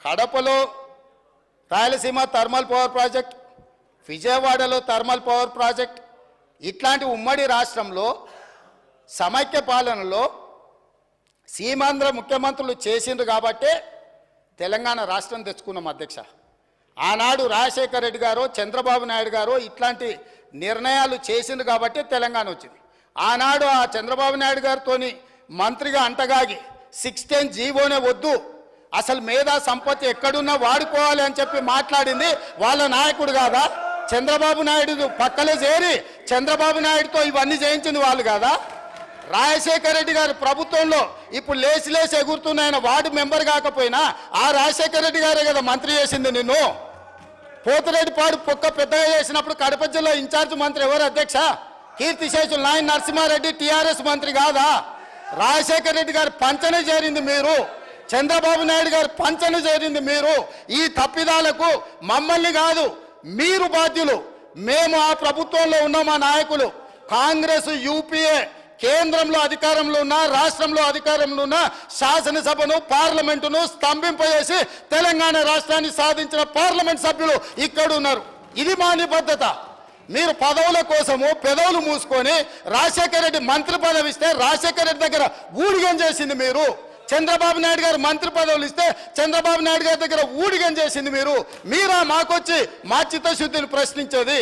కడపలో Rayalaseema thermal power project, విజయవాడలో thermal power project, ఇట్లాంటి ఉమ్మడి రాష్ట్రంలో సమైక్య పాలనలో సీమాంధ్ర ముఖ్యమంత్రులు చేసిండ్రు కాబట్టే తెలంగాణ రాష్ట్రం తెచ్చుకున్నాం అధ్యక్ష. ఆనాడు రాజశేఖర రెడ్డి గారు, చంద్రబాబు నాయుడు గారు ఇట్లాంటి నిర్ణయాలు చేసిండ్రు కాబట్టే తెలంగాణ వచ్చింది. ఆనాడు ఆ చంద్రబాబు నాయుడు గారితోని మంత్రిగా అంటగాగి 16 జీవోనే వద్దు, అసలు మేధా సంపత్తి ఎక్కడున్నా వాడుకోవాలి అని చెప్పి మాట్లాడింది వాళ్ళ నాయకుడు కాదా? చంద్రబాబు నాయుడు పక్కలే చేరి చంద్రబాబు నాయుడుతో ఇవన్నీ చేయించింది వాళ్ళు కాదా? రాజశేఖర రెడ్డి గారి ప్రభుత్వంలో ఇప్పుడు లేచి ఎగురుతున్న ఆయన వార్డు మెంబర్ కాకపోయినా ఆ రాజశేఖర రెడ్డి గారే కదా మంత్రి చేసింది నిన్ను. పోతిరెడ్డిపాడు పొక్క పెద్దగా చేసినప్పుడు కడప జిల్లా ఇన్ఛార్జ్ మంత్రి ఎవరు అధ్యక్ష? కీర్తిశేషులు నాయన నరసింహారెడ్డి టీఆర్ఎస్ మంత్రి కాదా? రాజశేఖర రెడ్డి గారి పంచన చేరింది మీరు, చంద్రబాబు నాయుడు గారి పంచన చేరింది మీరు. ఈ తప్పిదాలకు మమ్మల్ని కాదు మీరు బాధ్యులు. మేము ఆ ప్రభుత్వంలో ఉన్న మా నాయకులు కాంగ్రెస్ యూపీఏ కేంద్రంలో అధికారంలో ఉన్న, రాష్ట్రంలో అధికారంలో ఉన్న శాసనసభను పార్లమెంటును స్తంభింపజేసి తెలంగాణ రాష్ట్రాన్ని సాధించిన పార్లమెంట్ సభ్యులు ఇక్కడ ఉన్నారు. ఇది మా నిబద్ధత. మీరు పదవుల కోసము పెదవులు మూసుకొని రాజశేఖర రెడ్డి మంత్రి పదవి ఇస్తే రాజశేఖర రెడ్డి దగ్గర ఊడిగం చేసింది మీరు. చంద్రబాబు నాయుడు గారు మంత్రి పదవులు ఇస్తే చంద్రబాబు నాయుడు గారి దగ్గర ఊడిగం చేసింది మీరు. మీరా మాకొచ్చి మా చిత్తశుద్ధిని ప్రశ్నించేది?